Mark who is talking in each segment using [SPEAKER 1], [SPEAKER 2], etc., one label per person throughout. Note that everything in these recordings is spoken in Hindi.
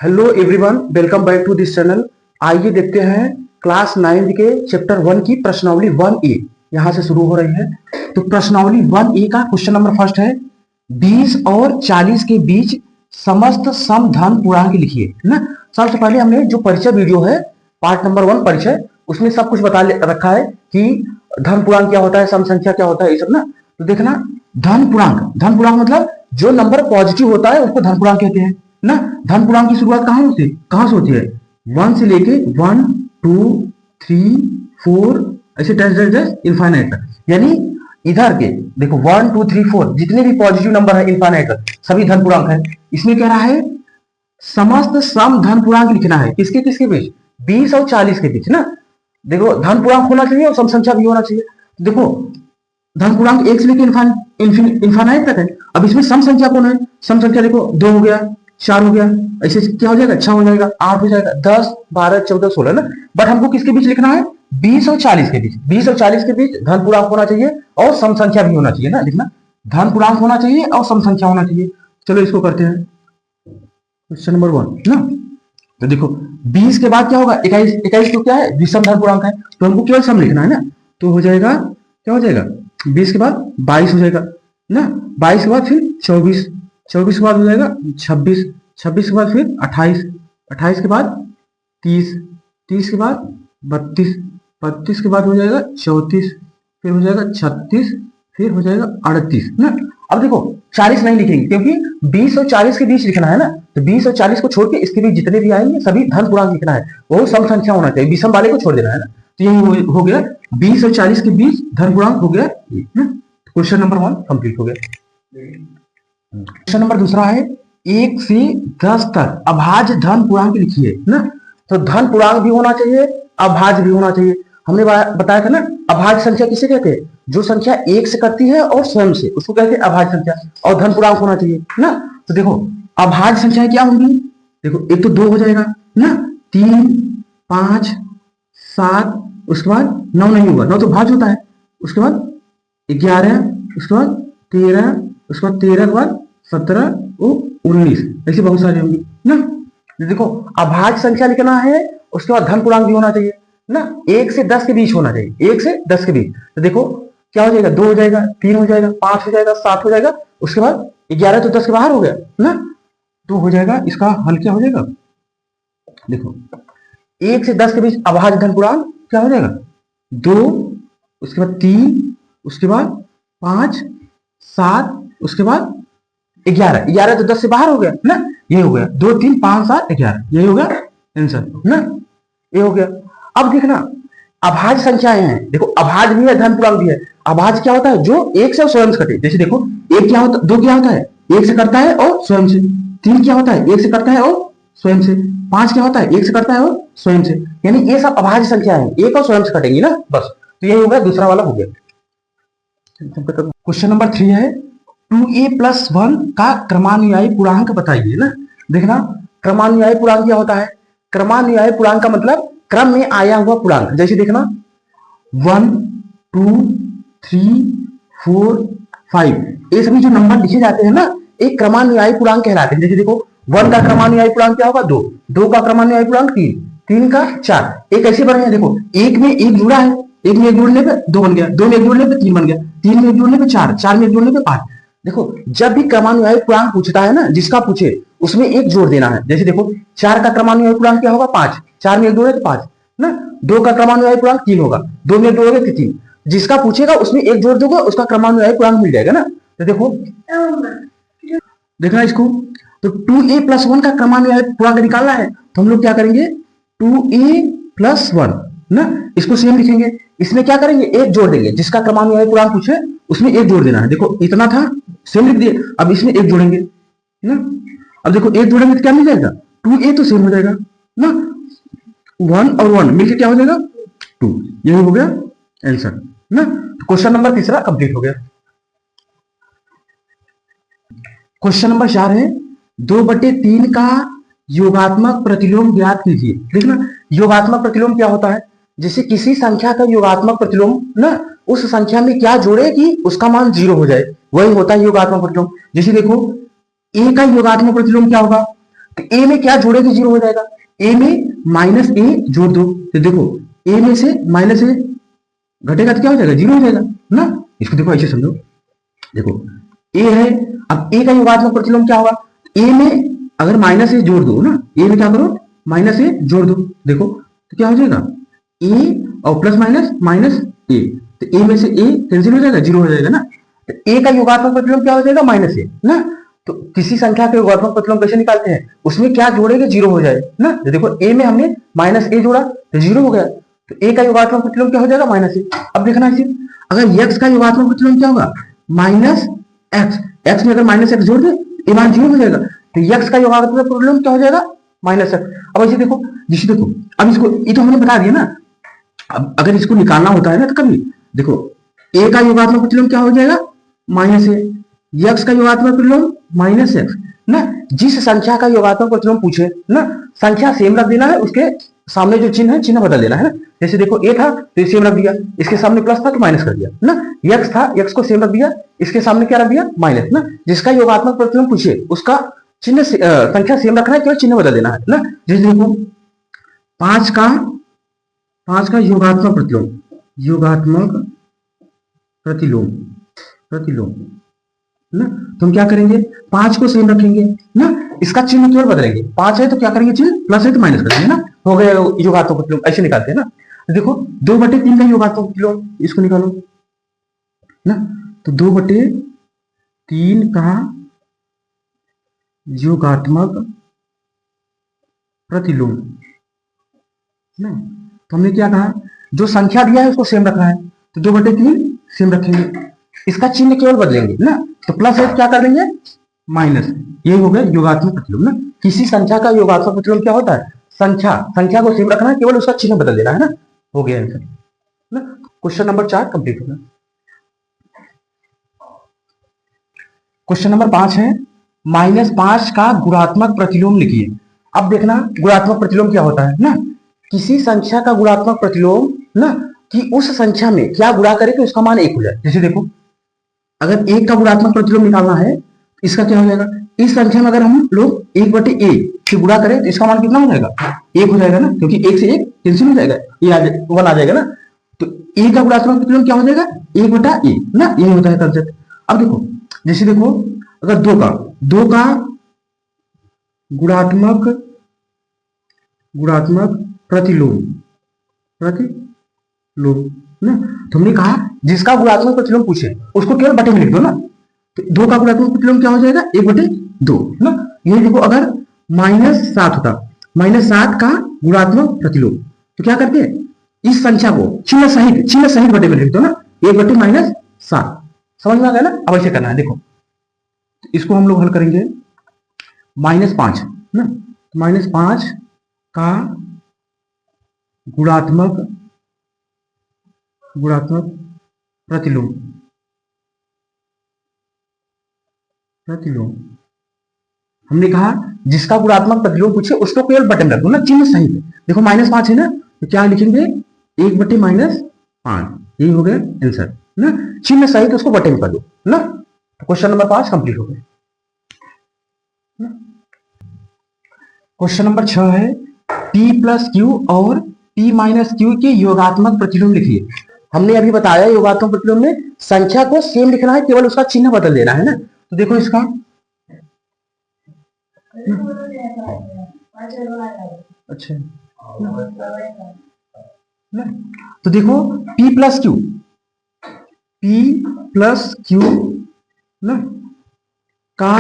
[SPEAKER 1] Hello everyone, welcome back to this channel. आइए देखते हैं क्लास 9 के चैप्टर 1 की प्रश्नावली 1A यहां से शुरू हो रही है। तो प्रश्नावली 1A का क्वेश्चन नंबर फर्स्ट है 20 और 40 के बीच समस्त सम धन पूर्णांक लिखिए, है ना। सबसे पहले हमने जो परिचय वीडियो है पार्ट नंबर 1 परिचय, उसमें सब कुछ बता रखा है कि धन पूर्णांक क्या होता है, सम संख्या क्या होता है, ये सब ना। तो देखना, धन पूर्णांक मतलब जो नंबर पॉजिटिव होता है उसको धन पूर्णांक कहते हैं ना। धन पूर्णांक की शुरुआत कहां से होती है? 1 से लेके 1 2 3 4 ऐसे डैश डैश डैश इनफाइनाइट तक। यानी इधर के देखो 1 2 3 4 जितने भी पॉजिटिव नंबर है इनफाइनाइट तक सभी धन पूर्णांक है। इसमें कह रहा है समस्त सम धन पूर्णांक लिखना है। किसके किसके बीच? 20 और 40 के बीच ना। देखो धन पूर्णांक होना चाहिए और सम संख्या भी होना चाहिए। देखो धन पूर्णांक 1 से लेकर इनफाइनाइट तक है। अब इसमें सम संख्या कौन है? सम संख्या देखो 2 हो गया, 4 हो गया, ऐसे क्या हो जाएगा? 6 हो जाएगा, 8 हो जाएगा, 10 12 14 16 ना। बट हमको किसके बीच लिखना है? 20 और 40 के बीच। 20 और 40 के बीच धन पूर्णांक होना चाहिए और सम संख्या भी होना चाहिए ना। लिखना धन पूर्णांक होना चाहिए और सम संख्या होना चाहिए। चलो इसको करते हैं क्वेश्चन नंबर 1 ना। तो देखो 20 के बाद क्या होगा? 21 तो क्या है? विषम धन पूर्णांक है, तो हमको केवल सम लिखना है ना। तो हो जाएगा, क्या हो जाएगा? 20 के बाद 22 हो जाएगा ना। 22 के बाद फिर 24, 24 के बाद हो जाएगा 26, 26 के बाद फिर 28, 28 के बाद 30, 30 के बाद 32, 32 के बाद हो जाएगा 34, फिर हो जाएगा 36, फिर हो जाएगा 38 ना। अब देखो 40 नहीं लिखेंगे क्योंकि 20 और 40 के बीच लिखना है ना। तो 20 और 40 को छोड़ के इसके बीच जितने भी आएंगे सभी धन पूर्णांक लिखना है, वो सम संख्या होना चाहिए, विषम वाले को छोड़ देना है ना। तो यही हो गया 20 और 40 के बीच धन पूर्णांक हो गया ना। क्वेश्चन नंबर 1 कंप्लीट हो गया। क्वेश्चन नंबर दूसरा है 1 से 10 तक अभाज्य धन पूर्णांक लिखिए ना। तो धन पूर्णांक भी होना चाहिए, अभाज्य भी होना चाहिए। हमने बताया था ना, अभाज्य संख्या किसे कहते हैं? जो संख्या 1 से करती है और स्वयं से, उसको कहते हैं अभाज्य संख्या। और धन पूर्णांक होना चाहिए ना। तो देखो अभाज्य संख्या क्या होंगी? देखो एक तो 2 हो जाएगा ना, 3 5 7, उसके बाद 9 नहीं होगा, 9 तो भाज्य होता है। उसके बाद 11, उसके बाद 13, उसके बाद 13 के बाद 17 और 19, ऐसे बहुत सारे होंगे ना। देखो अभाज्य संख्या लिखना है, उसके बाद धन पूर्णांक भी होना चाहिए ना। 1 से 10 के बीच होना चाहिए, 1 से 10 के बीच। तो देखो क्या हो जाएगा? 2 हो जाएगा, 3 हो जाएगा, 5 हो जाएगा, 7 हो जाएगा, उसके बाद 11 तो 10 के बाहर हो गया ना। तो हो जाएगा इसका हल क्या हो जाएगा? देखो 1 से 10 के बीच अभाज्य धन पूर्णांक क्या हो जाएगा? 2, उसके बाद 3, उसके बाद 5 7, उसके बाद 11, 11 तो 10 से बाहर हो गया ना। ये हो गया 2 3 5 7 11, यही हो गया आंसर ना। ये हो गया। अब देखना अभाज्य संख्याएं हैं, देखो अभाज्य भी है धन पूर्णांक भी है। अभाज्य क्या होता है? जो 1 से स्वयं से कटे। जैसे देखो 1 क्या होता है, 2 क्या होता है? 1 से करता है और स्वयं से। 3 क्या होता है? 1 से करता है और स्वयं से। 5 क्या होता है? 1 से करता है और स्वयं से। यानी ये सब अभाज्य संख्या है, 1 और स्वयं से कटेंगी ना, बस। तो यही हो गया, दूसरा वाला हो गया। क्वेश्चन नंबर 3 है 2a + 1 का क्रमानुयायी पूर्णांक बताइए ना। देखना क्रमानुयायी पूर्णांक क्या होता है? क्रमानुयायी पूर्णांक का मतलब क्रम में आया हुआ पूर्णांक। जैसे देखना 1 2 3 4 5, ये सभी जो नंबर लिखे जाते हैं ना, एक क्रमानुयायी पूर्णांक कहलाते हैं। जैसे देखो 1 का क्रमानुयायी पूर्णांक क्या होगा? 2, 2 का क्रमानुयायी पूर्णांक 3, 3 का 4। एक ऐसे बने हैं, देखो 1 में 1 जुड़ा है, 1 में 1 जोड़ने पे 2 बन गया, 2 में 1 जोड़ने पे 3 बन गया, 3 में 1 जोड़ने पे 4, 4 में 1 जोड़ने पे 5। देखो जब भी क्रमानुयायी पूर्णांक पूछता है ना, जिसका पूछे उसमें 1 जोड़ देना है। जैसे देखो 4 का क्रमानुयायी पूर्णांक क्या होगा? 5, 4 में 1 जोड़े तो 5 ना। 2 का क्रमानुयायी पूर्णांक 3 होगा, 2 में 1 जोड़ोगे तो 3। जिसका पूछेगा उसमें 1 जोड़ दोगे, उसका क्रमानुयायी पूर्णांक मिल जाएगा ना। तो देखो देखना इसको, तो 2a + 1 का क्रमानुयायी पूर्णांक निकालना है, तो हम लोग क्या करेंगे? 2a + 1 ना, इसको सेम लिखेंगे। इसमें क्या करेंगे? 1 जोड़ देंगे, जिसका क्रमानुयायी पूर्णांक पूछे उसमें 1 जोड़ देना है। देखो इतना था, सेम लिख दिए, अब इसमें 1 जोड़ेंगे ना। अब देखो 1 जोड़ेंगे तो क्या मिल जाएगा? 2a तो सेम हो जाएगा ना। 1 और 1 मिलकर क्या हो जाएगा? 2। यही हो गया आंसर ना। क्वेश्चन नंबर 3 कंप्लीट हो गया। क्वेश्चन नंबर 4 है 2/3 का योगात्मक प्रतिलोम ज्ञात कीजिए। देखना योगात्मक प्रतिलोम क्या होता है? जैसे किसी संख्या का योगात्मक प्रतिलोम ना, उस संख्या में क्या जोड़े कि उसका मान 0 हो जाए, वही होता है योगात्मक प्रतिलोम। जैसे देखो a का योगात्मक प्रतिलोम क्या होगा? तो ए में क्या जोड़े तो जीरो हो जाएगा, ए में माइनस ए जोड़ दो तो देखो ए में से माइनस ए घटेगा तो क्या हो जाएगा, जीरो हो जाएगा ना। इसको देखो ऐसे समझो, देखो ए है, अब ए का योगात्मक प्रतिलोम क्या होगा, ए में अगर माइनस ए जोड़ दो ना, ए में क्या करो माइनस ए जोड़ दो, देखो तो क्या हो जाएगा ए और प्लस माइनस माइनस ए, तो ए में से ए कैंसिल हो जाएगा, जीरो हो जाएगा ना। तो ए का योगात्मक प्रतिलोम क्या हो जाएगा, माइनस ए ना। तो किसी संख्या के योगात्मक प्रतिलोम कैसे निकालते हैं, उसमें क्या जोड़ेगा जीरो हो जाए ना। तो देखो ए में हमने माइनस ए जोड़ा तो जीरो हो गया, तो ए का योगात्मक प्रतिलोम क्या हो जाएगा, माइनस ए। अब देखना है अगर एक्स का योगात्मक प्रतिलोम क्या होगा, माइनस एक्स, एक्स में अगर माइनस एक्स जोड़ दे ए मान जीरो हो जाएगा, तो एक्स का योगात्मक प्रतिलोम क्या हो जाएगा, माइनस एक्स। अब ऐसे देखो, जिसे देखो अब इसको ये तो हमने बता दिया ना, अब अगर इसको निकालना होता है ना तो कभी देखो ए का योगात्मक प्रतिलोम क्या हो जाएगा, माइनस ए, एक्स का योगात्मक प्रतिलोम माइनस एक्स ना। जिस संख्या का योगात्मक प्रतिलोम पूछे ना, संख्या सेम रख देना है, उसके सामने जो चिन्ह है चिन्ह बदल देना है ना। जैसे देखो ए था तो ये सेम रख दिया, इसके सामने प्लस था तो माइनस कर दिया ना, एक्स था एक्स को सेम रख दिया, इसके सामने क्या रख दिया, माइनस ना। जिसका योगात्मक प्रतिलोम पूछे उसका चिन्ह संख्या सेम रखना है, केवल चिन्ह बदल देना है ना। जैसे देखो पांच का योगात्मक प्रतिलोम, योगात्मक प्रतिलोम प्रतिलोम ना, तो हम क्या करेंगे, पांच को सेम रखेंगे ना, इसका चिन्ह केवल बदलेंगे, पांच है तो क्या करेंगे चिन्ह प्लस है तो माइनस कर देंगे ना, हो गया योगात्मक प्रतिलोम। ऐसे निकालते हैं ना। देखो 2/3 का योगात्मक प्रतिलोम, इसको निकालो ना, तो 2/3 का योगात्मक प्रतिलोम ना। तो हमने क्या कहा, जो संख्या दिया है उसको सेम रखना है, तो 2/3 सेम रखेंगे, इसका चिन्ह केवल बदलेंगे ना, तो प्लस है क्या कर देंगे माइनस, ये हो गया योगात्मक प्रतिलोम ना। किसी संख्या का योगात्मक प्रतिलोम क्या होता है, संख्या को सेम रखना है, केवल उसका चिन्ह बदल देना है ना, हो गया आंसर ना। क्वेश्चन नंबर 4 कंप्लीट हो गया। क्वेश्चन नंबर 5 है, -5 का गुणात्मक प्रतिलोम लिखिए। अब देखना गुणात्मक प्रतिलोम क्या होता है ना, किसी संख्या का गुणात्मक प्रतिलोम ना, कि उस संख्या में क्या गुणा करे कि उसका मान 1 हो जाए। जैसे देखो अगर 1 का गुणात्मक प्रतिलोम निकालना है, इसका क्या हो जाएगा, इस संख्या में अगर हम लोग 1/a से गुणा करें तो इसका मान कितना हो जाएगा, 1 हो जाएगा ना, क्योंकि 1 से 1 कैंसिल हो जाएगा, ये 1 आ जाएगा ना। तो a का गुणात्मक प्रतिलोम क्या हो जाएगा, 1/a ना, यही होता है कंसेप्ट। अब देखो जैसे देखो अगर 2 का गुणात्मक प्रतिलोम ना, तो हमने कहा जिसका गुणात्मक प्रतिलोम पूछे उसको केवल बटे में लिख दो ना, तो 2 का गुणात्मक प्रतिलोम क्या हो जाएगा, 1/2 ना। ये देखो अगर -7 होता, -7 का गुणात्मक प्रतिलोम, तो क्या करते हैं इस संख्या को चिन्ह सहित बटे में लिख दो ना, 1/-7। समझ में आ गया ना। अब ऐसे करना है, देखो तो इसको हम लोग हल करेंगे, -5 ना, -5 का गुणात्मक प्रतिलोम हमने कहा जिसका गुणात्मक प्रतिलोम पूछे उसको केवल बटे में रख दो ना, चिन्ह सहित। देखो -5 है ना, तो क्या लिखेंगे 1/-5, यही हो गया आंसर ना, चिन्ह सहित उसको बटे में कर दो ना। तो क्वेश्चन नंबर 5 कंप्लीट हो गया। क्वेश्चन नंबर 6 है, p+q और p-q के योगात्मक प्रतिलोम लिखिए। हमने अभी बताया योगात्मक प्रतिलोम में संख्या को सेम लिखना है, केवल उसका चिन्ह बदल देना है ना। तो देखो इसका अच्छा ना, तो देखो p+q ना का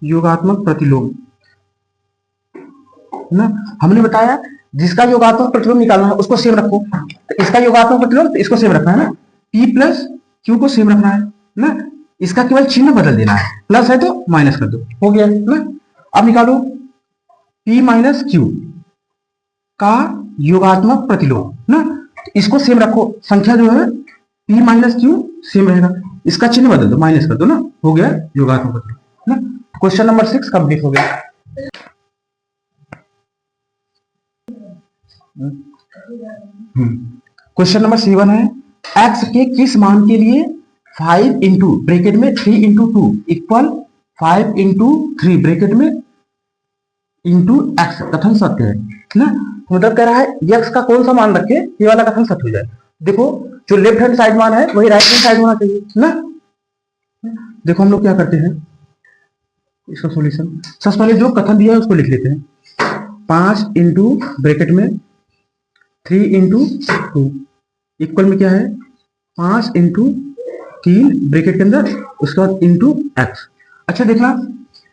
[SPEAKER 1] योगात्मक प्रतिलोम ना, हमने बताया जिसका योगात्मक प्रतिलोम निकालना है उसको सेम रखो, तो इसका योगात्मक प्रतिलोम तो इसको सेम रखना है ना, p+q को सेम रखना है ना, इसका केवल चिन्ह बदल देना है, प्लस है तो माइनस कर दो, हो गया ना। अब निकालो p-q का योगात्मक प्रतिलोम ना, तो इसको सेम रखो, संख्या जो है p-q सेम रहेगा, इसका चिन्ह बदल दो, माइनस कर दो ना, हो गया योगात्मक प्रतिलोम ना। क्वेश्चन नंबर 6 कंप्लीट हो गया। क्वेश्चन नंबर 7 है, x के किस मान के लिए 5 इंटू ब्रैकेट में 3 इंटू 2 इक्वल 5 इंटू 3 ब्रैकेट में इंटू एक्स, कथन सत्य है ना। मतलब कह रहा है एक्स का कौन सा मान रखे ये वाला कथन सत्य हो जाए। देखो जो लेफ्ट हैंड साइड मान है वही राइट हैंड साइड होना चाहिए ना। देखो हम लोग क्या करते हैं इसका सॉल्यूशन, सबसे पहले जो कथन दिया है उसको लिख लेते हैं। 5 इंटू ब्रैकेट में 3 इंटू 2 इक्वल में क्या है 5 इंटू 3 ब्रैकेट के अंदर उसके बाद इंटू एक्स। अच्छा देखना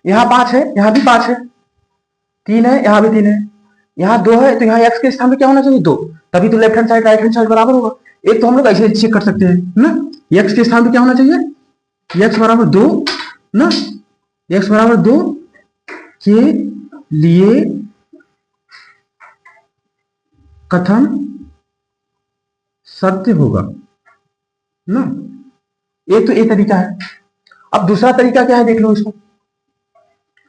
[SPEAKER 1] यहाँ 5 है, यहाँ भी 5 है, 3 है, यहाँ भी 3 है, यहाँ 2 है, तो यहाँ एक्स के स्थान पे क्या होना चाहिए 2, तभी तो left hand side right hand side बराबर होगा। एक तो हम लोग ऐसे चेक कर सकते हैं ना, एक्स के स्थान पे क्या होना चाहिए एक्स बराबर 2 ना, एक्स बराबर 2 के लिए कथन सत्य होगा ना। एक तो ये तरीका है। अब दूसरा तरीका क्या है देख लो इसको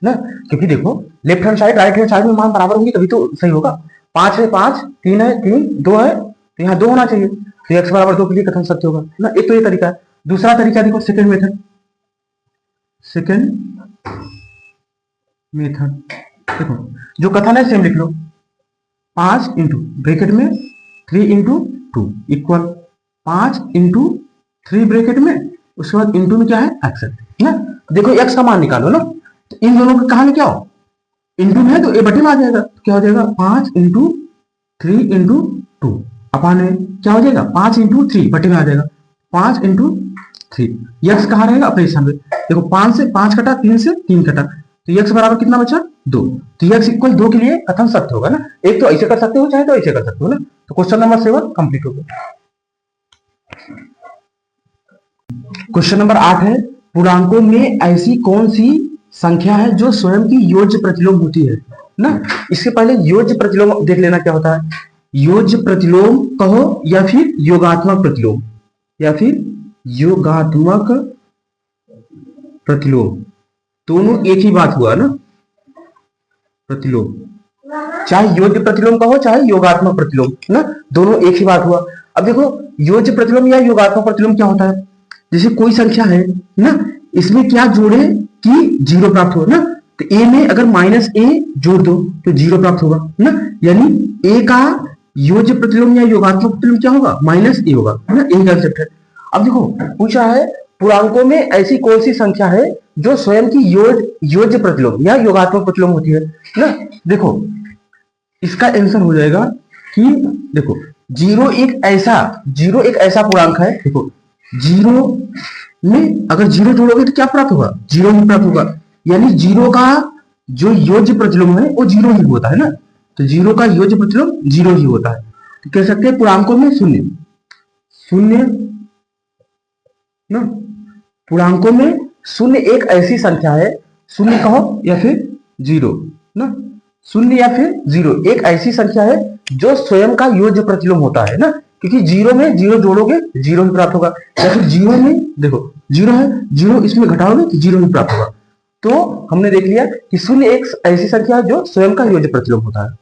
[SPEAKER 1] ना, क्योंकि देखो left hand side right hand side में मान बराबर होंगे तभी तो सही होगा। 5 है 5, 3 है 3, 2 है तो यहाँ 2 होना चाहिए, तो एक्स बराबर 2 के लिए कथन सत्य होगा ना। एक तो ये तरीका है। दूसरा तरीका देखो सेकेंड मेथड, देखो जो कथन है सेम लिख लो। 5 इंटू ब्रैकेट में 3 इंटू 2 इक्वल 5 इंटू 3 ब्रैकेट में उसके बाद इंटू में क्या है एक्स ना। देखो एक्स का मान निकालो ना, तो इन दोनों का कहा में क्या हो इंटू में है तो ए बटे में आ जाएगा, तो क्या हो जाएगा 5 इंटू 3 इंटू 2 अपान में क्या हो जाएगा 5 इंटू 3 बटे में आ जाएगा 5 इंटू 3। यक्स कहाँ रहेगा अपने स्थान पे। देखो 5 से 5 कटा, 3 से 3 कटा, तो यक्स बराबर कितना बचा 2, तो यक्स इक्वल 2 के लिए कथन सत्य होगा ना। एक तो ऐसे कर सकते हो चाहे तो ऐसे कर सकते हो ना। तो क्वेश्चन नंबर 7 कंप्लीट हो गया। क्वेश्चन नंबर 8 है पूर्णांकों में ऐसी कौन सी संख्या है जो स्वयं की योज्य प्रतिलोम होती है ना। इसके पहले योज्य प्रतिलोम देख लेना क्या होता है। योज्य प्रतिलोम कहो या फिर योगात्मक प्रतिलोम, या फिर योगात्मक प्रतिलोम, दोनों एक ही बात हुआ ना। प्रतिलोम चाहे योज्य प्रतिलोम कहो चाहे योगात्मक प्रतिलोम ना, दोनों एक ही बात हुआ। अब देखो योज्य प्रतिलोम या योगात्मक प्रतिलोम क्या होता है, जैसे कोई संख्या है ना, इसमें क्या जोड़े कि 0 प्राप्त हो ना, तो ए में अगर -a जोड़ दो तो 0 प्राप्त होगा ना, यानी a का योज्य प्रतिलोम या योगात्मक प्रतिलोम क्या होगा -a होगा ना, यही कंसेप्ट है। अब देखो पूछा है पूर्णांकों में ऐसी कौन सी संख्या है जो स्वयं की योज्य प्रतिलोम या योगात्मक प्रतिलोम होती है ना। देखो इसका आंसर हो जाएगा कि देखो 0 एक ऐसा पूर्णांक है। देखो 0 में अगर 0 जोड़ोगे तो क्या प्राप्त होगा 0 ही प्राप्त होगा, यानी 0 का जो योज्य प्रतिलोम है वो 0 ही होता है ना, तो 0 का योज्य प्रतिलोम 0 ही होता है। तो कह सकते हैं पूर्णांकों में शून्य ना, पूर्णांकों में 0 एक ऐसी संख्या है, 0 कहो या फिर 0 ना, 0 या फिर 0 एक ऐसी संख्या है जो स्वयं का योज्य प्रतिलोम होता है ना, क्योंकि 0 में 0 जोड़ोगे 0 ही प्राप्त होगा, या फिर 0 में देखो 0 है 0 इसमें घटाओगे तो 0 ही प्राप्त होगा। तो हमने देख लिया कि 0 एक ऐसी संख्या है जो स्वयं का योज्य प्रतिलोम होता है।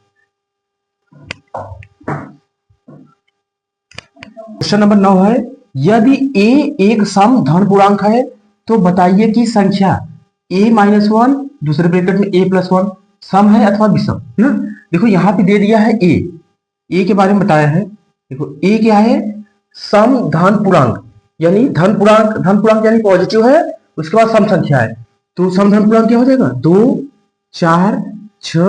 [SPEAKER 1] क्वेश्चन नंबर 9 है यदि a एक सम धन पूर्णांक है तो बताइए कि संख्या a-1 दूसरे ब्रैकेट में a+1 सम है अथवा विषम ना। देखो यहाँ पे दे दिया है a के बारे में बताया है। देखो a क्या है सम धन पूर्णांक, यानी धन पूर्णांक यानी पॉजिटिव है, उसके बाद सम संख्या है, तो सम धन पूर्णांक क्या हो जाएगा 2 4 6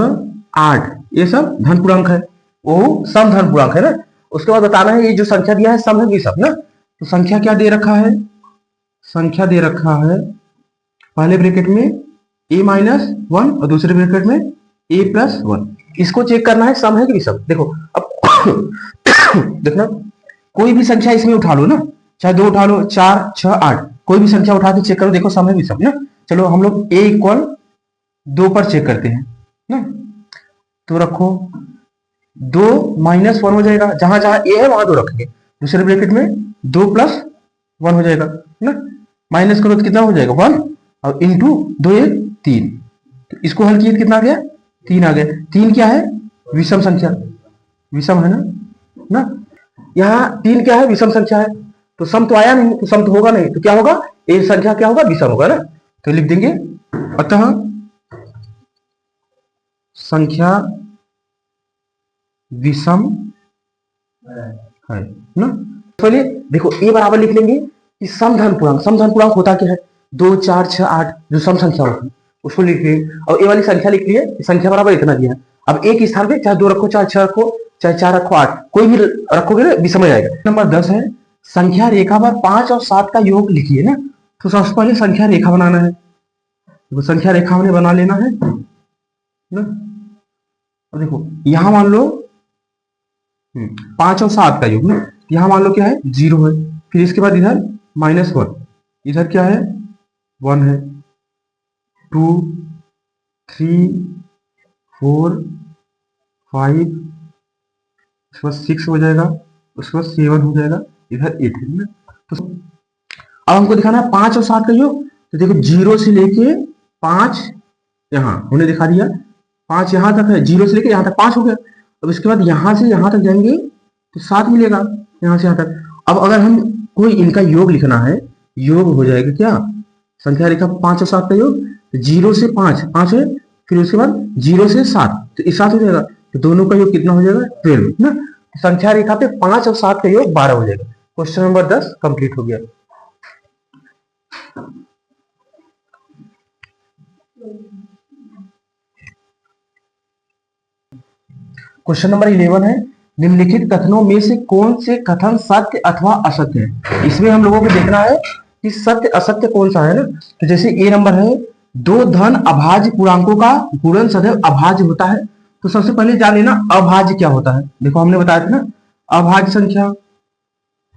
[SPEAKER 1] 8 ये सब धन पूर्णांक है, वो सम धन पूर्णांक है ना। उसके बाद बताना है ये जो संख्या दिया है सम है विषम ना, तो संख्या क्या दे रखा है, संख्या दे रखा है पहले ब्रैकेट में a-1 और दूसरे ब्रैकेट में a+1, इसको चेक करना है सम है कि विषम। देखो अब देखना कोई भी संख्या इसमें उठा लो ना, चाहे 2 उठा लो 4 6 8 कोई भी संख्या उठा के चेक करो, देखो सम है विषम ना। चलो हम लोग a = 2 पर चेक करते हैं ना, तो रखो 2 -1 हो जाएगा, जहां जहां a है वहां 2 रखेंगे, दूसरे ब्रैकेट में 2 + 1 हो जाएगा ना, माइनस करो तो कितना हो जाएगा 1 और इंटू 2 1 3, तो इसको हल किए कितना आ गया 3 आ गया। 3 क्या है विषम संख्या, विषम है ना यहाँ 3 क्या है विषम संख्या है, तो सम तो आया नहीं, तो सम तो होगा नहीं, तो क्या होगा, ए संख्या क्या होगा, विषम होगा ना। तो लिख देंगे अतः संख्या विषम है ना। पहले देखो ए बराबर लिख लेंगे कि समधन पूर्णांक, समधन पूर्णांक होता क्या है, 2 4 6 8 जो सम संख्या होती है उसको लिख लिए, और ए वाली संख्या लिख लिए, संख्या बराबर इतना दिया है। अब एक स्थान पे चाहे 2 रखो, चाहे 6 रखो, चाहे 4 रखो, 8 कोई भी रखोगे ना विषम आ जाएगा। नंबर 10 है संख्या रेखा पर 5 और 7 का योग लिखिए ना। तो सबसे पहले संख्या रेखा बनाना है, तो संख्या रेखा हमने बना लेना है ना। और देखो यहां मान लो 5 और 7 का योग ना, यहां मान लो क्या है 0 है, फिर इसके बाद इधर -1, इधर क्या है 1 है, 2 3 4 5, उसके बाद 6 हो जाएगा, उसके बाद 7 हो जाएगा, इधर 8 है ना। तो अब हमको दिखाना है 5 और 7 का योग, तो देखो 0 से लेके 5 यहाँ हमने दिखा दिया, 5 यहाँ तक है, 0 से लेके यहाँ तक 5 हो गया। अब इसके बाद यहाँ से यहाँ तक जाएंगे तो 7 मिलेगा, यहाँ से यहाँ तक। अब अगर हम कोई इनका योग लिखना है, योग हो जाएगा क्या, संख्या रेखा 5 और 7 का योग, 0 से 5 5 है, फिर उसके बाद 0 से 7 तो इस 7 हो जाएगा, तो दोनों का योग कितना हो जाएगा 12 ना। संख्या रेखा पे 5 और 7 का योग 12 हो जाएगा। क्वेश्चन नंबर 10 कंप्लीट हो गया। क्वेश्चन नंबर 11 है निम्नलिखित कथनों में से कौन से कथन सत्य अथवा असत्य है। इसमें हम लोगों को देखना है कि सत्य असत्य कौन सा है ना। तो जैसे ए नंबर है, दो धन अभाज्य पूर्णांकों का गुणन सदैव अभाज्य होता है। तो सबसे पहले जान लेना अभाज्य क्या होता है। देखो हमने बताया था ना अभाज्य संख्या,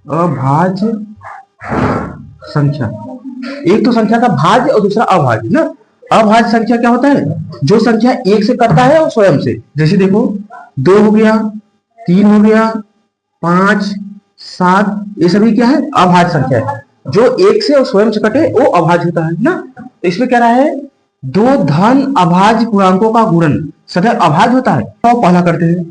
[SPEAKER 1] अभाज्य संख्या, एक तो संख्या का भाज्य और दूसरा अभाज्य ना। अभाज्य संख्या क्या होता है, जो संख्या एक से करता है और स्वयं से। जैसे देखो 2 हो गया, 3 हो गया, 5 7, ये सभी क्या है अभाज्य संख्या है। जो एक से और स्वयं से कटे वो अभाज्य होता है ना। तो इसमें क्या रहा है, दो धन अभाज्य पूर्णांकों का गुणन सदैव अभाज्य होता है। तो पहला करते हैं,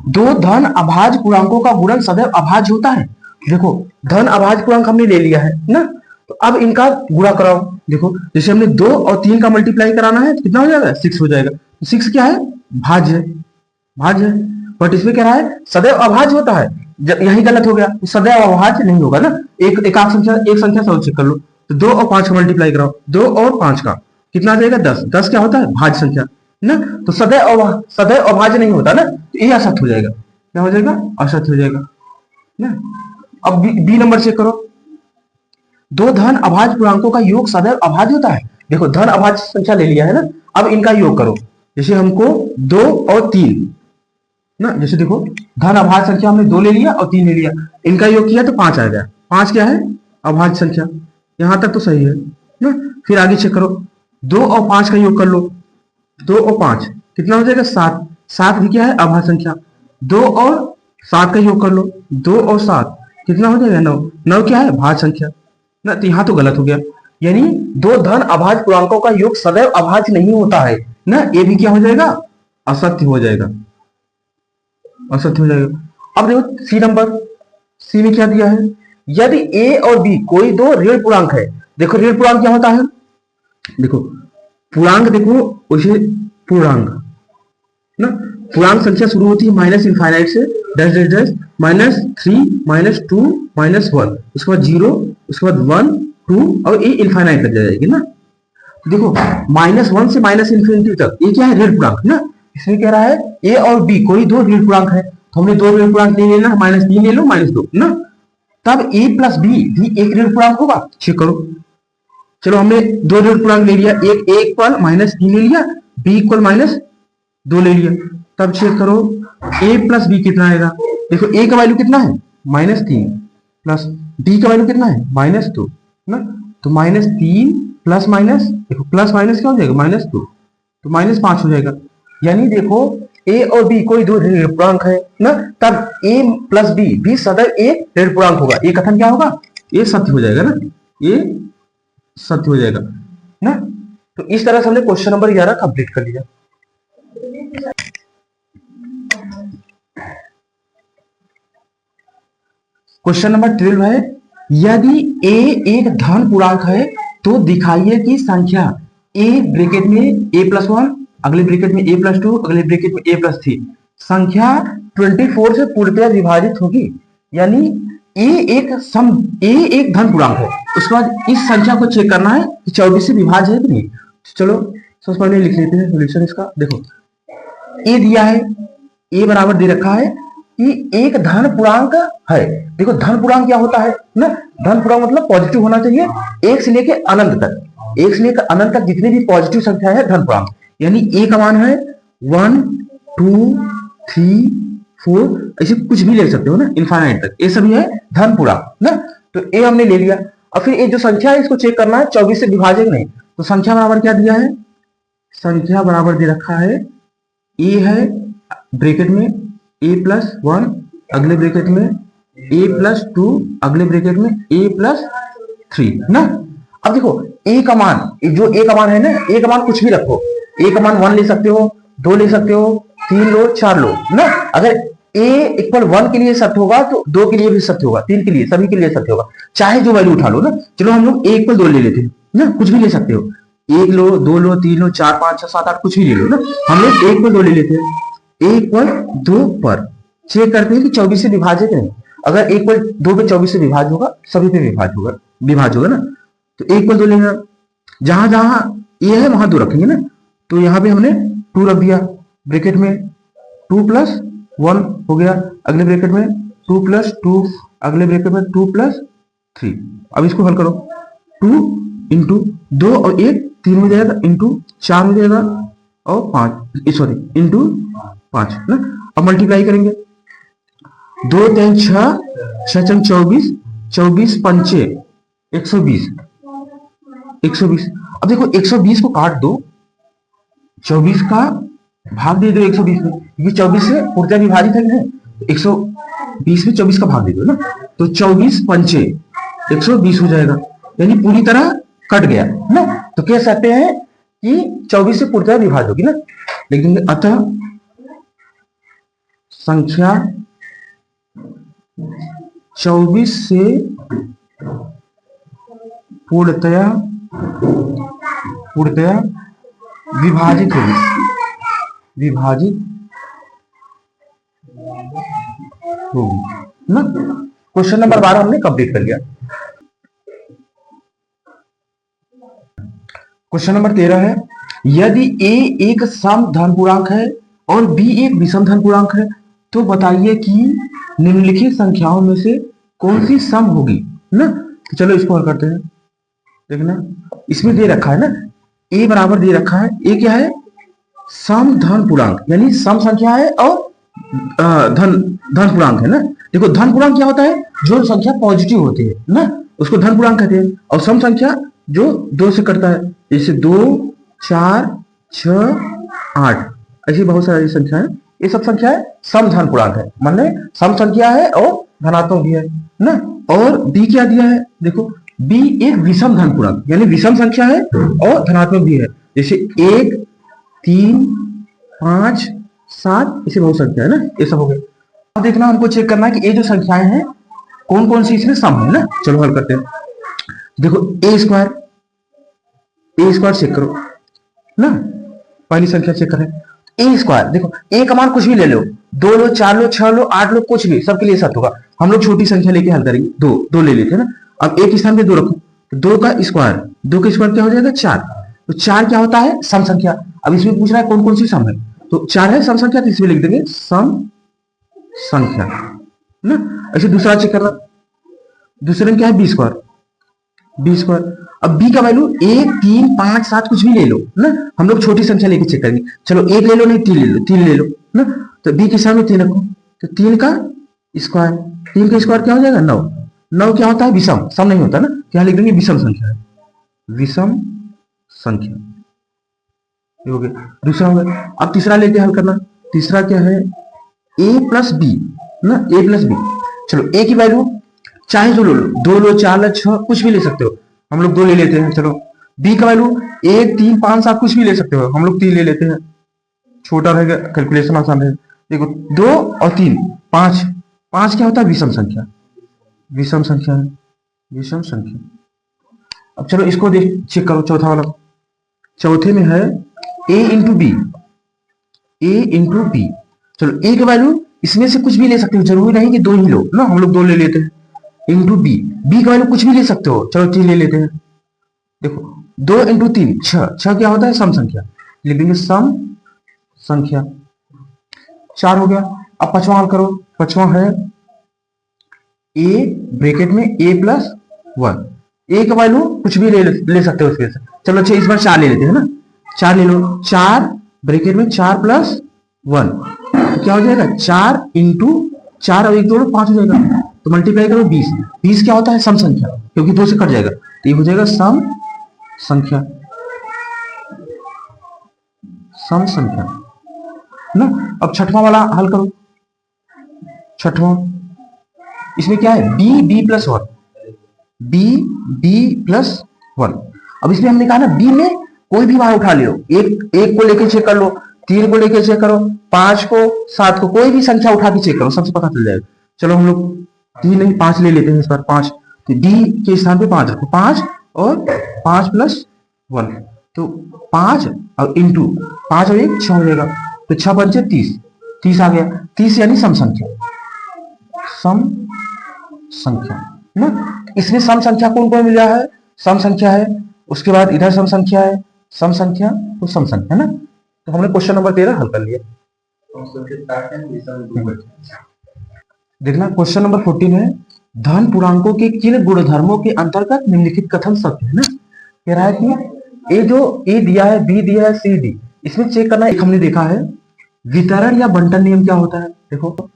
[SPEAKER 1] दो धन अभाज्य पूर्णांकों का गुणन सदैव अभाज्य होता है। देखो धन अभाज्य पूर्णांक हमने ले लिया है ना, तो अब इनका गुणा कराओ। देखो जैसे हमने 2 और 3 का मल्टीप्लाई कराना है तो कितना हो जाएगा 6 हो जाएगा। तो 6 क्या है भाज्य है, भाज्य है। बट इसमें क्या रहा है सदैव अभाज्य होता है, यही गलत हो गया, तो सदैव अभाज्य नहीं होगा ना। एक संख्या से चेक कर लो, तो 2 और 5 का मल्टीप्लाई कराओ, 2 और 5 का कितना आ जाएगा 10। 10 क्या होता है भाज्य संख्या ना। तो सदैव अभाज्य नहीं होता ना, तो ये असत्य हो जाएगा। क्या हो जाएगा असत्य हो जाएगा ना। अब बी नंबर चेक करो, दो धन अभाज्य पूर्णांकों का योग सदैव अभाज्य होता है। देखो धन अभाज्य संख्या ले लिया है ना, अब इनका योग करो। जैसे हमको 2 और 3 ना, जैसे देखो धन अभाज्य संख्या हमने 2 ले लिया और 3 ले लिया, इनका योग किया तो 5 आ गया। 5 क्या है अभाज्य संख्या, यहां तक तो सही है ना। फिर आगे चेक करो, 2 और 5 का योग कर लो, 2 और 5 कितना हो जाएगा 7। 7 भी क्या है अभाज्य संख्या, 2 और 7 का योग कर लो, 2 और 7 कितना हो जाएगा 9। 9 क्या है भाज्य संख्या ना, तो यहां तो गलत हो गया। यानी दो धन अभाज्य पूर्णांकों का योग सदैव अभाज्य नहीं होता है ना, ये भी क्या हो जाएगा असत्य हो जाएगा, असत्य हो जाएगा। अब देखो सी नंबर, सी में क्या दिया है, यदि ए और बी कोई दो ऋण पूर्णांक है। देखो ऋण पूर्णांक क्या होता है, देखो पूर्णांक, देखो उसे पूर्णांक ना, पूर्णांक संख्या शुरू होती है माइनस इनफाइनाइट से, डैश डैश डैश, -3 -2 -1, उसके बाद 0, उसके बाद 1 2 और ये इनफाइनाइट तक जाएगी ना। देखो -1 से -इन्फिनिटी तक ये क्या है ऋण पूर्णांक ना। इसमें कह रहा है ए और बी कोई दो ऋण पूर्णांक है, तो हमने दो ऋण पूर्णांक ले लेना, -3 ले लो -2 ना, तब ए प्लस बी भी एक ऋण पूर्णांक होगा। चेक करो, चलो हमने दो ऋण पूर्णांक ले लिया, एक ए इक्वल -3 ले लिया, बी इक्वल -2 ले लिया। तब चेक करो a प्लस बी कितना आएगा। देखो a का वैल्यू कितना है -3 प्लस b का वैल्यू कितना है -2 ना, तो -3 प्लस माइनस, देखो प्लस माइनस क्या हो जाएगा -2, तो -5 हो जाएगा। यानी देखो a और b कोई दो ऋण पूर्णांक है ना, तब a प्लस b भी सदैव एक ऋण पूर्णांक होगा। ये कथन क्या होगा, ये सत्य हो जाएगा ना, ये सत्य हो जाएगा ना। तो इस तरह से हमने क्वेश्चन नंबर 11 कंप्लीट कर लिया। क्वेश्चन नंबर 12 है, यदि a एक धन पूर्णांक है तो दिखाइए कि संख्या a ब्रैकेट में a+1, अगले ब्रैकेट में a+2, अगले ब्रैकेट में a+3 संख्या 24 से पूर्णतः विभाजित होगी। यानी a एक धन पूर्णांक है, उसके बाद इस संख्या को चेक करना है कि 24 से विभाज्य है कि नहीं। चलो सबसे पहले लिख लेते हैं सोल्यूशन इसका। देखो a दिया है, a बराबर दे रखा है कि एक धन पूर्णांक है। देखो धन पूर्णांक क्या होता है ना, धन पूर्णांक मतलब पॉजिटिव होना चाहिए, एक से लेके अनंत तक, एक से लेकर अनंत तक जितनी भी पॉजिटिव संख्या है धन पूर्णांक। यानी a का मान है 1, 2, 3, 4, ऐसे कुछ भी ले सकते हो ना इनफाइनाइट तक, ये सभी है धन पूर्णांक ना। तो a हमने ले लिया। और फिर ये जो संख्या है इसको चेक करना है 24 से विभाजक नहीं। तो संख्या बराबर क्या दिया है, संख्या बराबर दे रखा है a है ब्रैकेट में a+1, अगले ब्रैकेट में a+2, अगले ब्रैकेट में a+3 ना। अब देखो a का मान, जो a का मान है ना, a का मान कुछ भी रखो, a का मान 1 ले सकते हो, 2 ले सकते हो, 3 लो, 4 लो ना। अगर a इक्वल 1 के लिए सत्य होगा तो 2 के लिए भी सत्य होगा, 3 के लिए, सभी के लिए सत्य होगा, चाहे जो वैल्यू उठा लो ना। चलो हम लोग a इक्वल 2 ले लेते हैं ना, कुछ भी ले सकते हो, 1 लो, 2 लो, 3 लो, 4, 5, 6, 7, 8 कुछ भी ले लो ना। हम लोग a इक्वल 2 ले लेते हैं। a इक्वल 2 पर चेक करते हैं कि 24 से विभाज्य नहीं। अगर a इक्वल 2 पे 24 से विभाज्य होगा, सभी पे विभाज्य होगा ना। तो a इक्वल 2 लेना, जहां जहां a है वहां 2 रखेंगे ना। तो यहाँ पे हमने 2 रख दिया, ब्रैकेट में 2+1 हो गया, अगले ब्रैकेट में 2+2, अगले ब्रैकेट में 2+3। अब इसको हल करो, 2 इंटू 2 और 1 3 हो जाएगा, इंटू 4 हो जाएगा, और 5 सॉरी इंटू 5 ना। अब मल्टीप्लाई करेंगे, 2 3 6, 6 6 24, 24 5 120, 120। अब देखो 120 को काट दो, 24 का भाग दे दो 120 में, क्योंकि 24 से पूर्णतः विभाजित है नहीं, 120 में 24 का भाग दे दो ना। तो 24 5 120 हो जाएगा, यानी पूरी तरह कट गया ना। तो कह सकते हैं कि 24 से पूर्णतः विभाजित होगी ना। लिख देंगे, अतः संख्या 24 से पूर्णतया विभाजित होगी ना। क्वेश्चन नंबर 12 हमने कंप्लीट कर लिया। क्वेश्चन नंबर 13 है, यदि a एक सम धन पूर्णांक है और b एक विषम धन पूर्णांक है तो बताइए कि निम्नलिखित संख्याओं में से कौन सी सम होगी ना। तो चलो इसको हल करते हैं। देखना इसमें दे रखा है ना, a बराबर दे रखा है, a क्या है, सम धन पूर्णांक, यानी सम संख्या है और धन पूर्णांक है ना। देखो धन पूर्णांक क्या होता है, जो संख्या पॉजिटिव होती है ना उसको धन पूर्णांक कहते हैं, और सम संख्या जो 2 से कटता है, जैसे 2 4 6 8, ऐसी बहुत सारी संख्या है, ये सब संख्या है सम धन पूर्णांक है, माने सम संख्या है और धनात्मक भी है ना। और b क्या दिया है, देखो b एक विषम धन पूर्णांक, यानी विषम संख्या है और धनात्मक भी है, जैसे 1 3 5 7, इसे बहुत संख्या है ना, ये सब हो गए। अब देखना हमको चेक करना है कि ये जो संख्याएं हैं कौन कौन सी इसमें सम है ना। चलो हल करते हैं। देखो a स्क्वायर चेक करो ना, पहली संख्या चेक करें, a स्क्वायर। देखो a का मान कुछ भी ले लो, 2 लो, 4 लो, 6 लो, 8 लो, कुछ भी, सबके लिए सत्य होगा। हम लोग छोटी संख्या लेके हल करेंगे, 2 ले लेते हैं ना। अब एक स्थान पे 2 रखो, 2 का स्क्वायर क्या हो जाएगा 4। तो 4 क्या होता है, सम संख्या। अब इसमें पूछ रहा है कौन कौन सी सम है, तो 4 है सम संख्या, तो इसमें लिख देंगे सम संख्या ना। ऐसे दूसरा चेक करना, दूसरे में क्या है, b स्क्वायर। अब b का वैल्यू 1 3 5 7 कुछ भी ले लो ना, हम लोग छोटी संख्या लेके चेक करेंगे। चलो 1 ले लो, नहीं 3 ले लो ना। तो b के सामने 3 रखो, तो 3 का स्क्वायर क्या हो जाएगा 9 क्या होता है, विषम, सम नहीं होता ना, क्या लिख देंगे, विषम संख्या है, विषम संख्या। हो गया, दूसरा हो गया। अब तीसरा लेके हल करना, तीसरा क्या है, a प्लस बी ना, a प्लस बी। चलो a की वैल्यू चाहे जो लो, 2 लो, 4 लो, 6 कुछ भी ले सकते हो, हम लोग 2 ले लेते हैं। चलो b का वैल्यू 1 3 5 7 कुछ भी ले सकते हो, हम लोग 3 ले लेते हैं, छोटा रहेगा, कैलकुलेशन आसान रहेगा। देखो 2 और 3 5 क्या होता है, विषम संख्या विषम संख्या है, विषम संख्या। अब चलो इसको देख चेक करो, चौथा वाला। चौथे में है a into B, a into B. चलो a की वैल्यू इसमें से कुछ भी ले सकते हो, जरूरी नहीं कि दो ही लो ना, हम लोग दो ले लेते हैं। इंटू बी, बी का वैल्यू कुछ भी ले सकते हो, चलो 3 ले लेते हैं। देखो 2 इंटू 3 6, 6 क्या होता है? सम संख्या, लिख देंगे सम संख्या। 4 हो गया। अब पांचवा हल करो। पांचवा है a ब्रैकेट में a प्लस 1। a का वैल्यू कुछ भी ले सकते हो उसके से। चलो अच्छा इस बार 4 ले लेते हैं ना, 4 ले लो। 4 ब्रैकेट में 4 प्लस 1 तो क्या हो जाएगा? 4 इंटू 4 और 1 जोड़ो 5 हो जाएगा, तो मल्टीप्लाई करो 20। 20 क्या होता है? सम संख्या, क्योंकि 2 से कट जाएगा, तो ये हो जाएगा सम संख्या, सम संख्या ना। अब छठवां वाला हल करो। छठवां, इसमें क्या है? b b plus 1, b b plus 1। अब इसमें हमने कहा ना b में कोई भी वहां उठा लो, एक को लेके चेक कर लो, 3 को लेके चेक करो, 5 को, 7 को, कोई भी संख्या उठा के चेक करो, सबसे पता चल जाएगा। चलो हम लोग 3 नहीं 5 ले लेते हैं इस बार। 5 तो d के स्थान पे 5 रखो, 5 और 5 प्लस 1, तो 5 और इंटू 5 और 1 6 हो जाएगा, तो 6 पंचे 30, 30 आ गया। 30 यानी सम संख्या, सम संख्या ना। इसमें सम संख्या कौन कौन मिला है? सम संख्या है, उसके बाद इधर सम संख्या है, सम संख्या तो सम संख्या ना। तो हमने क्वेश्चन नंबर 13 हल कर लिया। देखना क्वेश्चन नंबर 14 है, धन पूर्णांकों के किन गुणधर्मों के अंतर्गत निम्नलिखित कथन सत्य है ना। कह रहा है कि ए जो ए दिया है, बी दिया है, सी डी, इसमें चेक करना। एक हमने देखा है वितरण या बंटन नियम क्या होता है। देखो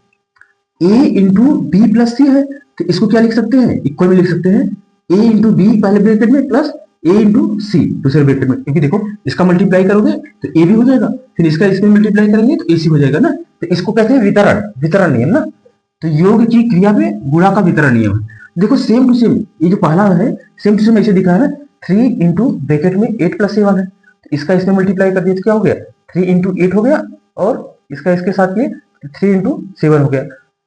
[SPEAKER 1] ए इंटू बी प्लस सी है, तो इसको क्या लिख सकते हैं? इक्वल में लिख सकते हैं ए इंटू बी पहले ब्रैकेट में प्लस ए इंटू सी दूसरे ब्रैकेट में, क्योंकि देखो इसका मल्टीप्लाई करोगे तो ए भी हो जाएगा, फिर इसका इसमें मल्टीप्लाई करेंगे तो ए सी हो जाएगा ना। तो इसको कहते हैं वितरण, वितरण नियम ना। तो योग की क्रिया में गुणा का वितरण नियम है। देखो सेम टू सेम, ये जो पहला है सेम टू सेम ऐसे दिखा है ना, 3 इंटू ब्रैकेट में 8 प्लस 7 है, तो इसका इसमें मल्टीप्लाई कर दिया तो क्या हो गया? 3 इंटू 8 हो गया, और इसका इसके साथ किए 3 इंटू 7 हो गया।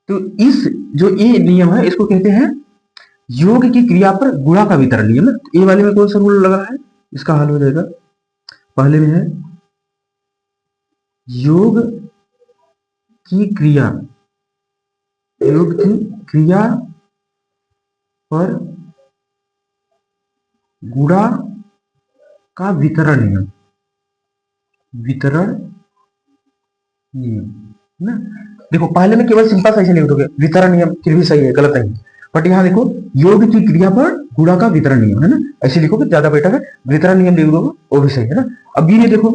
[SPEAKER 1] तो इस जो ए नियम है इसको कहते हैं योग की क्रिया पर गुणा का वितरण नियम ना। ए वाले में कौन सा रूल लग रहा है? इसका हल हो जाएगा, पहले में है योग की क्रिया, योग की क्रिया पर गुणा का वितरण नियम, वितरण नियम ना। देखो पहले में केवल सिंपल सा ऐसे लिख दोगे वितरण नियम, फिर भी सही है, गलत नहीं। बट यहाँ देखो योग की क्रिया पर गुणा का वितरण नियम है ना, ऐसे लिखोगे ज्यादा बेटर है। वितरण नियम लिख दोगे वो भी सही है ना। अब बी में देखो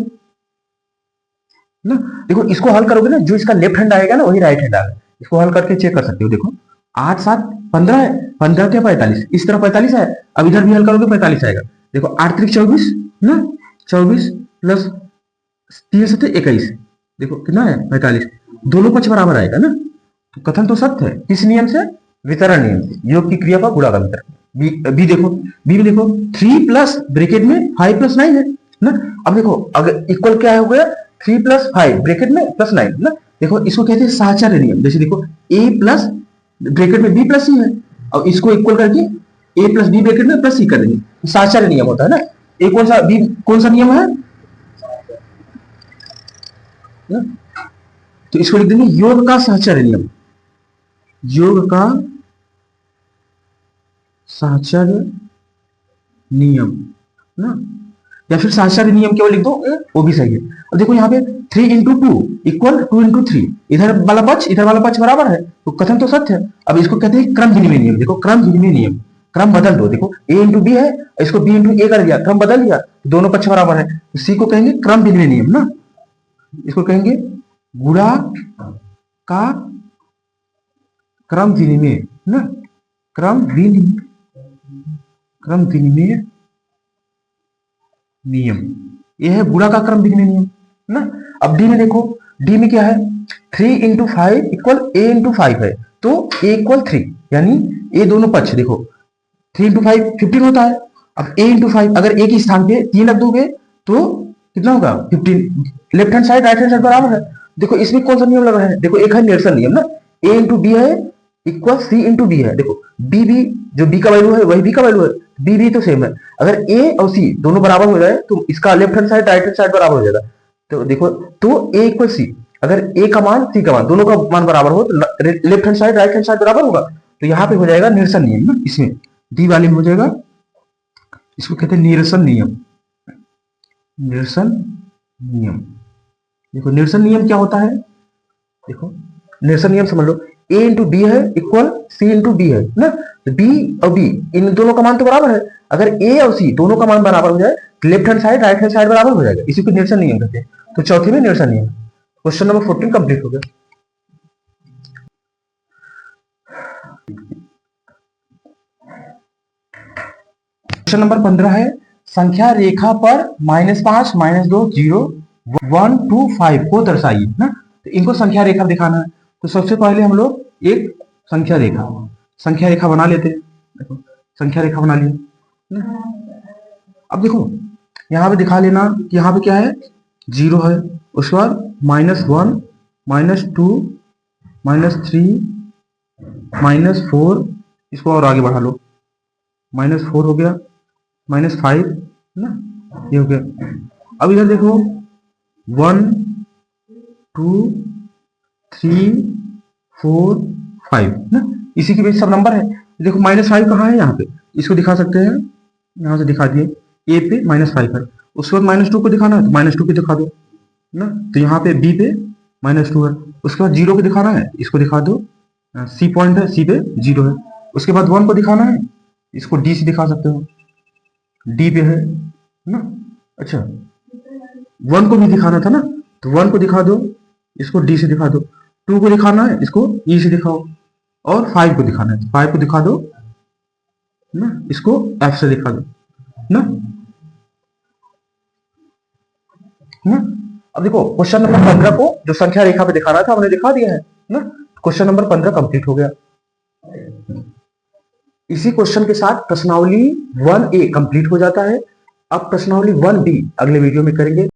[SPEAKER 1] ना, देखो इसको हल करोगे ना, जो इसका लेफ्ट हैंड आएगा ना वही राइट हैंड आएगा। इसको हल करके चेक कर सकते हो। देखो 8 7 15 है, 15 क्या 45, इस तरफ 45 है, अब इधर भी हल करोगे 45 आएगा। देखो 8 3 24 ना, 24 प्लस 3 7 21, देखो कितना है? 45। दोनों पक्ष बराबर आएगा ना, तो कथन तो सत्य है। किस नियम से? वितरण नियम से, योग की क्रिया पर गुणा का वितरण। बी देखो, बी में देखो 3 प्लस ब्रैकेट में 5 प्लस 9 है ना। अब देखो अगर इक्वल क्या हो गया? 3 प्लस 5 ब्रैकेट में प्लस 9 ना। देखो इसको कहते हैं साहचर्य नियम। जैसे देखो a प्लस ब्रैकेट में b प्लस सी है, और इसको इक्वल करके a प्लस बी ब्रैकेट में प्लस सी कर देंगे, साहचर्य नियम होता है ना। ए कौन सा, बी कौन सा नियम है ना? तो इसको लिख देंगे योग का साहचर्य नियम, योग का साहचर्य नियम ना, या फिर साहचर्य नियम केवल लिख दो वो भी सही है। और देखो यहाँ पे 3 इंटू 2 इक्वल 2 इंटू 3, इधर वाला पक्ष बराबर है, तो कथन तो सत्य है। अब इसको कहते हैं क्रम विनिमय नियम। देखो क्रम विनिमय नियम, क्रम बदल दो। देखो a इंटू बी है, इसको b इंटू ए कर दिया, क्रम बदल दिया, दोनों पक्ष बराबर है, सी को कहेंगे क्रम विनिमय नियम ना। इसको कहेंगे गुणा का क्रम विनिमय ना, क्रम विनिमय नियम, यह है गुणा का क्रम विनिमय नियम ना। अब डी में देखो, डी में क्या है? 3 इंटू 5 इक्वल a इंटू 5 है, तो a इक्वल 3, यानी a दोनों पक्ष देखो 3 इंटू 5 15 होता है। अब a इंटू 5 अगर a के स्थान पे 3 रख दोगे तो कितना होगा? 15। Left hand side right hand side बराबर है। देखो इसमें कौन सा नियम लग रहा है? देखो एक है निरसन नियम ना, a इंटू बी है इक्वल सी इंटू बी है। देखो बी भी, जो बी का वैल्यू है वही बी का वैल्यू है, बी भी तो सेम है। अगर ए और सी दोनों बराबर हो जाए तो इसका left hand side right hand side बराबर हो जाएगा। तो देखो, तो ए इक्वल सी, अगर ए का मान सी का मान दोनों का मान बराबर हो तो left hand side right hand side बराबर होगा। तो यहाँ पे हो जाएगा निरसन नियम ना, इसमें डी वाले में हो जाएगा, इसको कहते हैं निरसन नियम। निरसन नियम, देखो निरसन नियम क्या होता है, देखो निरसन नियम समझ लो, ए इंटू बी है इक्वल सी इंटू डी है ना, बी और बी इन दोनों का मान तो बराबर है। अगर ए और सी दोनों का मान बराबर हो जाए तो left hand side right hand side बराबर हो जाएगा, इसी को निरसन नियम कहते हैं। तो चौथे में निरसन नियम। क्वेश्चन नंबर 14 कंप्लीट हो गया। क्वेश्चन नंबर 15 है, संख्या रेखा पर -5, -2, 0, 1, 2, 5 को दर्शाइए ना। तो इनको संख्या रेखा दिखाना है। तो सबसे पहले हम लोग एक संख्या रेखा बना लेते हैं। देखो संख्या रेखा बना लिया। अब देखो यहाँ पे दिखा लेना कि यहाँ पे क्या है, 0 है, उसके बाद -1, -2, -3, -4, इसको और आगे बढ़ा लो, -4 हो गया, -5 ना, ये हो गया। अब इधर देखो 1, 2, 3, 4, 5 ना, इसी के बीच सब नंबर है। देखो -5 कहाँ है, यहाँ पे इसको दिखा सकते हैं, यहाँ से दिखा दिए, ए पे -5 है। उसके बाद -2 को दिखाना है तो -2 पे दिखा दो ना, तो यहाँ पे बी पे -2 है। उसके बाद 0 को दिखाना है, इसको दिखा दो, सी पॉइंट है, सी पे 0 है। उसके बाद 1 को दिखाना है, इसको डी से दिखा सकते हो, डी पे है ना। अच्छा 1 को भी दिखाना था ना, तो 1 को दिखा दो, इसको डी से दिखा दो। 2 को दिखाना है, इसको ई से दिखाओ। और 5 को दिखाना है, 5 को दिखा दो ना, इसको एफ से दिखा दो ना। अब देखो क्वेश्चन नंबर 15 को जो संख्या रेखा पे दिखाना था हमने दिखा दिया है ना। क्वेश्चन नंबर 15 कंप्लीट हो गया। इसी क्वेश्चन के साथ प्रश्नावली 1A कंप्लीट हो जाता है। अब प्रश्नावली 1B अगले वीडियो में करेंगे।